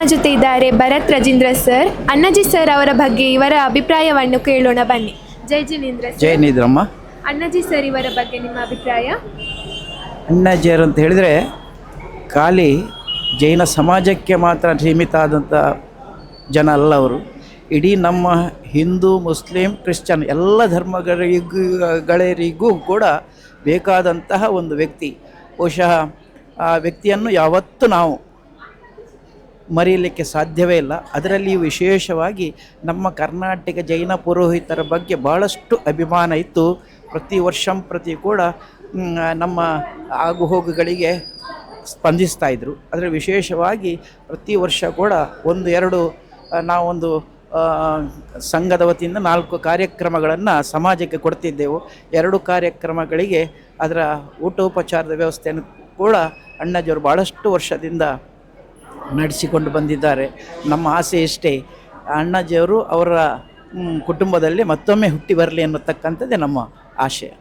ಜೊತೆ ಇದ್ದಾರೆ Bharat Rajendra sir. Annaji sir ಅವರ ಬಗ್ಗೆ ಇವರ ಅಭಿಪ್ರಾಯವನ್ನು ಕೇಳೋಣ ಬನ್ನಿ. ಜೈ ಜಿನೇಂದ್ರ ಸರ್. ಜೈ ನಿದ್ರಮ್ಮ. ಅಣ್ಣಾಜಿ ಸರ್ ಇವರ ಬಗ್ಗೆ ನಿಮ್ಮ ಅಭಿಪ್ರಾಯ? ಅಣ್ಣಾಜಿಯರು ಅಂತ ಹೇಳಿದರೆ ಖಾಲಿ ಜೈನ ಸಮಾಜಕ್ಕೆ ಮಾತ್ರ ಸೀಮಿತ ಆದಂಥ ಜನ ಅಲ್ಲ ಅವರು. ಇಡೀ ನಮ್ಮ ಹಿಂದೂ, ಮುಸ್ಲಿಂ, ಕ್ರಿಶ್ಚನ್ ಎಲ್ಲ ಧರ್ಮಗಳಿಗೂ ಕೂಡ ಬೇಕಾದಂತಹ ಒಂದು ವ್ಯಕ್ತಿ. ಬಹುಶಃ ಆ ವ್ಯಕ್ತಿಯನ್ನು ಯಾವತ್ತೂ ನಾವು ಮರೆಯಲಿಕ್ಕೆ ಸಾಧ್ಯವೇ ಇಲ್ಲ. ಅದರಲ್ಲಿ ವಿಶೇಷವಾಗಿ ನಮ್ಮ ಕರ್ನಾಟಕ ಜೈನ ಪುರೋಹಿತರ ಬಗ್ಗೆ ಭಾಳಷ್ಟು ಅಭಿಮಾನ ಇತ್ತು. ಪ್ರತಿ ಕೂಡ ನಮ್ಮ ಆಗುಹೋಗುಗಳಿಗೆ ಸ್ಪಂದಿಸ್ತಾಯಿದ್ರು. ಅದರ ವಿಶೇಷವಾಗಿ ಪ್ರತಿ ವರ್ಷ ಕೂಡ ನಾವೊಂದು ಸಂಘದ ವತಿಯಿಂದ 4 ಕಾರ್ಯಕ್ರಮಗಳನ್ನು ಸಮಾಜಕ್ಕೆ ಕೊಡ್ತಿದ್ದೆವು. 2 ಕಾರ್ಯಕ್ರಮಗಳಿಗೆ ಅದರ ಊಟೋಪಚಾರದ ವ್ಯವಸ್ಥೆಯನ್ನು ಕೂಡ ಅಣ್ಣಾಜಿಯವರು ಭಾಳಷ್ಟು ವರ್ಷದಿಂದ ನಡೆಸಿಕೊಂಡು ಬಂದಿದ್ದಾರೆ. ನಮ್ಮ ಆಸೆ ಇಷ್ಟೇ, ಅಣ್ಣಾಜಿಯವರು ಅವರ ಕುಟುಂಬದಲ್ಲಿ ಮತ್ತೊಮ್ಮೆ ಹುಟ್ಟಿ ಬರಲಿ ಅನ್ನತಕ್ಕಂಥದ್ದೇ ನಮ್ಮ ಆಶಯ.